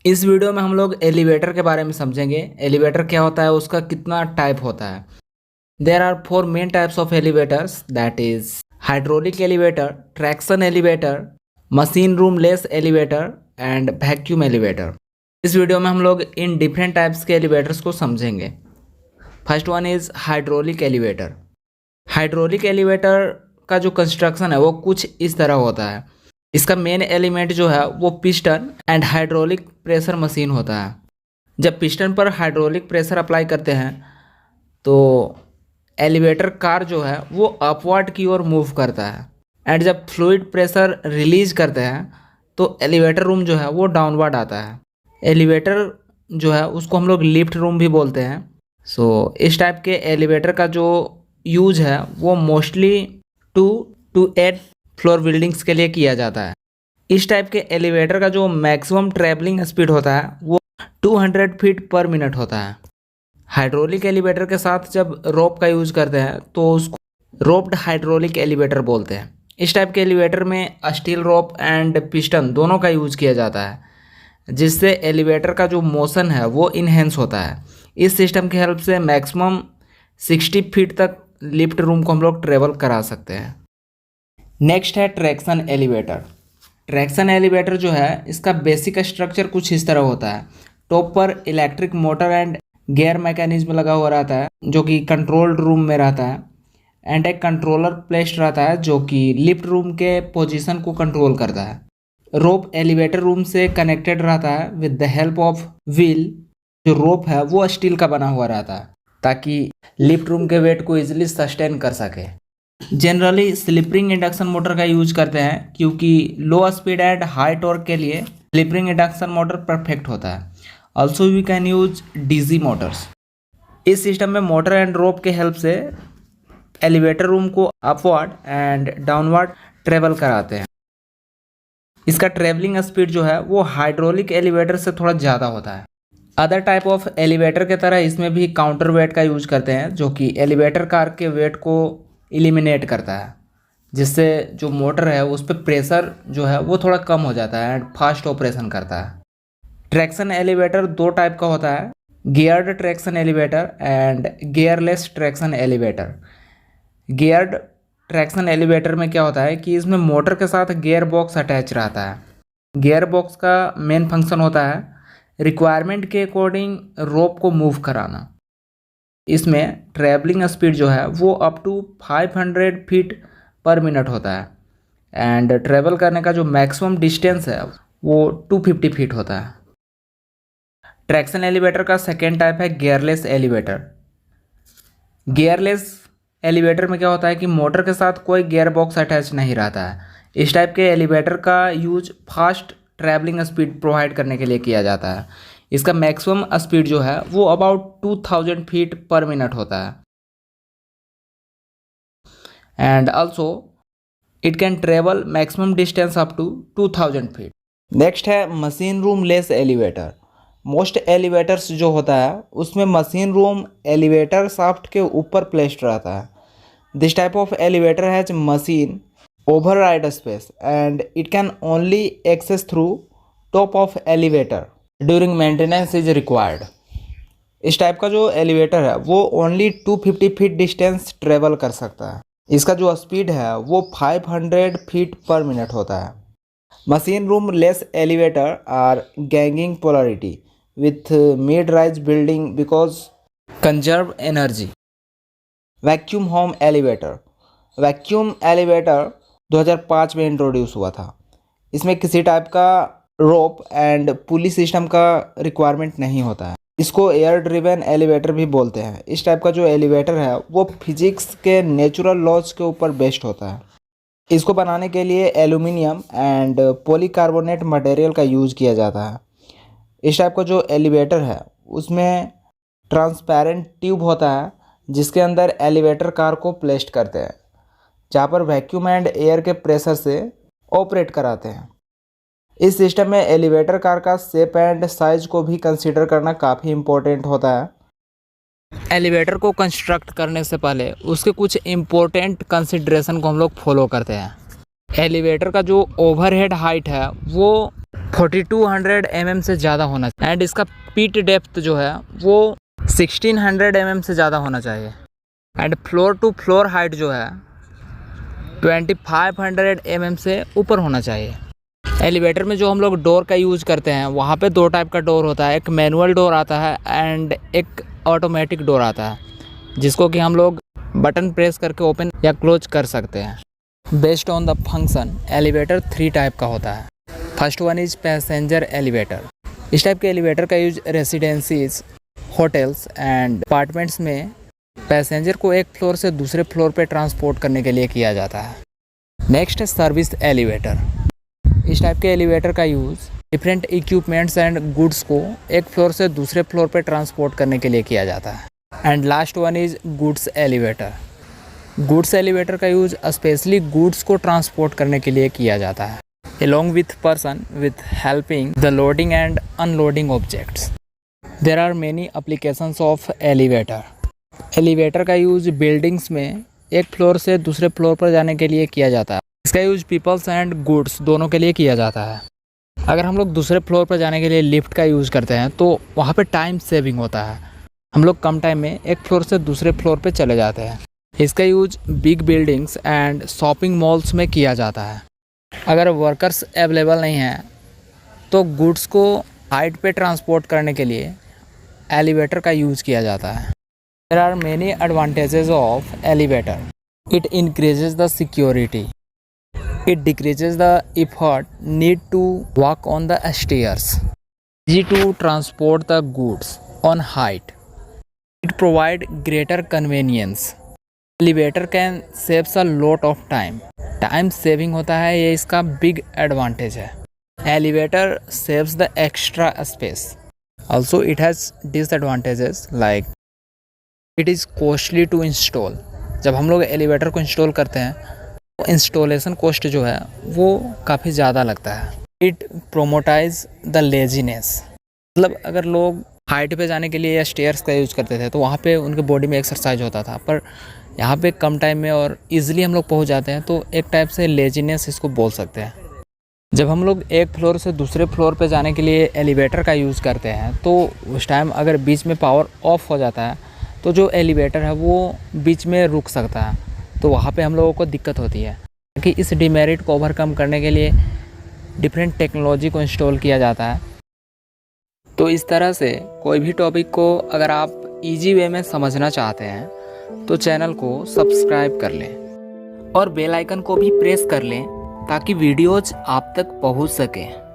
इस वीडियो में हम लोग एलिवेटर के बारे में समझेंगे। एलिवेटर क्या होता है, उसका कितना टाइप होता है। There are four main types of elevators, that is hydraulic elevator, traction elevator, machine room less elevator and vacuum elevator. इस वीडियो में हम लोग इन डिफरेंट टाइप्स के एलिवेटर्स को समझेंगे। First one is hydraulic elevator. Hydraulic elevator का जो कंस्ट्रक्शन है वो कुछ इस तरह होता है। इसका मेन एलिमेंट जो है वो piston and hydraulic pressure machine होता है। जब पिस्टन पर हाइड्रोलिक प्रेशर अप्लाई करते हैं तो एलिवेटर कार जो है वो अपवर्ड की ओर मूव करता है, एंड जब फ्लूइड प्रेशर रिलीज करते हैं तो एलिवेटर रूम जो है वो डाउनवर्ड आता है। एलिवेटर जो है उसको हम लोग लिफ्ट रूम भी बोलते हैं। इस टाइप के एलिवेटर का जो यूज है वो mostly two to eight floor buildings के लिए किया जाता है। इस टाइप के एलिवेटर का जो मैक्सिमम ट्रैवलिंग स्पीड होता है वो 200 फीट पर मिनट होता है। हाइड्रोलिक एलिवेटर के साथ जब रोप का यूज करते हैं तो उसको रोप्ड हाइड्रोलिक एलिवेटर बोलते हैं। इस टाइप के एलिवेटर में स्टील रोप एंड पिस्टन दोनों का यूज किया जाता है, जिससे एलिवेटर का जो मोशन है वो इन्हेंस होता है। इस सिस्टम की हेल्प से मैक्सिमम 60 फीट तक लिफ्ट रूम को हम लोग ट्रेवल करा सकते हैं। नेक्स्ट है ट्रैक्शन एलिवेटर। ट्रैक्शन एलिवेटर जो है इसका बेसिक स्ट्रक्चर कुछ इस तरह होता है। टॉप पर electric motor and gear mechanism लगा हुआ रहता है जो कि कंट्रोल रूम में रहता है, एंड एक कंट्रोलर प्लेस्ड रहता है जो कि लिफ्ट रूम के पोजीशन को कंट्रोल करता है। रोप एलिवेटर रूम से कनेक्टेड रहता है with the help of wheel. जो रोप है वो स्टील का बना हुआ रहता है ताकि लिफ्ट रूम के वेट को इजीली सस्टेन कर सके। जनरली स्लिपरिंग इंडक्शन मोटर का यूज करते हैं क्योंकि low speed and high torque के लिए स्लिपरिंग इंडक्शन मोटर परफेक्ट होता है। Also we can use DC motors. इस सिस्टम में मोटर एंड रोप के हेल्प से एलिवेटर रूम को अपवर्ड एंड डाउनवर्ड ट्रेवल कराते हैं। इसका ट्रेवलिंग स्पीड जो है वो हाइड्रोलिक एलिवेटर से थोड़ा ज़्यादा होता है। अदर टाइप ऑफ एलिवेटर के तरह इसमें भी काउंटर वेट का यूज करते हैं जो कि एलिवेटर कार के वेट को इलिमिनेट करता है, जिससे जो मोटर है उस पर प्रेशर जो है वो थोड़ा कम हो जाता है एंड फास्ट ऑपरेशन करता है। ट्रैक्शन एलिवेटर दो टाइप का होता है, geared traction elevator and gearless traction elevator. Geared traction elevator में क्या होता है कि इसमें मोटर के साथ गियर बॉक्स अटैच रहता है। गियर बॉक्स का मेन फंक्शन होता है रिक्वायरमेंट के अकॉर्डिंग रोप को मूव कराना। इसमें ट्रैवलिंग स्पीड जो है वो up to 500 feet per minute होता है, एंड ट्रैवल करने का जो मैक्सिमम डिस्टेंस है वो 250 फीट होता है। ट्रैक्शन एलिवेटर का सेकेंड टाइप है गियरलेस एलिवेटर। गियरलेस एलिवेटर में क्या होता है कि मोटर के साथ कोई गियर बॉक्स अटैच नहीं रहता है। इस टाइप के एलिवेटर का use fast travelling speed provide करने के लिए किया जाता है। इसका मैक्सिमम स्पीड जो है वो अबाउट 2000 फीट पर मिनट होता है, and also it can travel maximum distance up to 2000 feet. Next है machine room less elevator. Most elevators जो होता है उसमें मशीन रूम एलिवेटर शाफ्ट के ऊपर प्लेस्ड रहता है। This type of elevator has machine override space and it can only access through top of elevator during maintenance is required. इस type का जो एलिवेटर है वो ओनली 250 फीट डिस्टेंस ट्रेवल कर सकता है। इसका जो स्पीड है वो 500 फीट पर मिनट होता है। Machine room less elevator are gaining popularity with mid rise building because conserve energy. Vacuum home elevator. Vacuum elevator 2005 में इंट्रोड्यूस हुआ था। इसमें किसी टाइप का रोप एंड पुली सिस्टम का रिक्वायरमेंट नहीं होता है। इसको एयर ड्रिवन एलिवेटर भी बोलते हैं। इस टाइप का जो एलिवेटर है वो फिजिक्स के नेचुरल लॉज के ऊपर बेस्ड होता है। इसको बनाने के लिए एल्यूमिनियम एंड पॉलीकार्बोनेट मटेरियल का यूज़ किया जाता है। इस टाइप का जो एलिवेटर है उसमें ट्रांसपेरेंट ट्यूब होता है जिसके अंदर एलिवेटर कार को प्लेस्ड करते हैं, जहाँ पर वैक्यूम एंड एयर के प्रेशर से ऑपरेट कराते हैं। इस सिस्टम में एलिवेटर कार का शेप एंड साइज को भी कंसीडर करना काफ़ी इम्पोर्टेंट होता है। एलिवेटर को कंस्ट्रक्ट करने से पहले उसके कुछ इम्पोर्टेंट कंसिडरेशन को हम लोग फॉलो करते हैं। एलिवेटर का जो ओवरहेड हाइट है वो 4200 mm से ज़्यादा होना चाहिए एंड इसका पीट डेप्थ जो है वो 1600 mm से ज़्यादा होना चाहिए and floor to floor height जो है 2500 mm से ऊपर होना चाहिए। एलिवेटर में जो हम लोग डोर का यूज़ करते हैं वहाँ पे दो टाइप का डोर होता है, एक मैनुअल डोर आता है एंड एक ऑटोमेटिक डोर आता है जिसको कि हम लोग बटन प्रेस करके ओपन या क्लोज कर सकते हैं। Based on the function elevator 3 type का होता है। First one is passenger elevator. इस टाइप के एलिवेटर का use residencies, hotels and apartments में पैसेंजर को एक फ्लोर से दूसरे फ्लोर पे ट्रांसपोर्ट करने के लिए किया जाता है। नेक्स्ट है सर्विस एलिवेटर। इस टाइप के एलिवेटर का use different equipments and goods को एक फ्लोर से दूसरे फ्लोर पे ट्रांसपोर्ट करने के लिए किया जाता है। And last one is goods elevator. Goods elevator का यूज़ स्पेशली गुड्स को ट्रांसपोर्ट करने के लिए किया जाता है along with person with helping the loading and unloading objects. There are many applications of elevator. Elevator का यूज़ बिल्डिंग्स में एक फ्लोर से दूसरे फ्लोर पर जाने के लिए किया जाता है। इसका यूज़ पीपल्स एंड गुड्स दोनों के लिए किया जाता है। अगर हम लोग दूसरे फ्लोर पर जाने के लिए लिफ्ट का यूज़ करते हैं तो वहाँ पे टाइम सेविंग होता है। हम लोग कम टाइम में एक फ्लोर से दूसरे फ्लोर पे चले जाते हैं। इसका use big buildings and shopping malls में किया जाता है। अगर वर्कर्स अवेलेबल नहीं हैं तो गुड्स को हाइट पे ट्रांसपोर्ट करने के लिए एलिवेटर का यूज़ किया जाता है। There are many advantages of elevator. It increases the security, it decreases the effort need to walk on the stairs, easy to transport the goods on height, it provide greater convenience. Elevator can saves a lot of time. Time saving होता है, ये इसका big advantage है। Elevator saves the extra space. Also it has disadvantages like it is costly to install. जब हम लोग elevator को install करते हैं तो इंस्टॉलेशन कॉस्ट जो है वो काफ़ी ज़्यादा लगता है। It promotes the laziness. मतलब अगर लोग हाइट पे जाने के लिए या स्टेयर्स का यूज़ करते थे तो वहाँ पे उनके बॉडी में एक्सरसाइज होता था, पर यहाँ पे कम टाइम में और इजीली हम लोग पहुँच जाते हैं, तो एक टाइप से लेजीनेस इसको बोल सकते हैं। जब हम लोग एक फ्लोर से दूसरे फ्लोर पे जाने के लिए एलिवेटर का यूज़ करते हैं तो उस टाइम अगर बीच में पावर ऑफ हो जाता है तो जो एलिवेटर है वो बीच में रुक सकता है, तो वहाँ पे हम लोगों को दिक्कत होती है। कि इस डिमेरिट को ओवरकम करने के लिए डिफरेंट टेक्नोलॉजी को इंस्टॉल किया जाता है। तो इस तरह से कोई भी टॉपिक को अगर आप इजी वे में समझना चाहते हैं तो चैनल को सब्सक्राइब कर लें और बेल आइकन को भी प्रेस कर लें ताकि वीडियोज आप तक पहुंच सकें।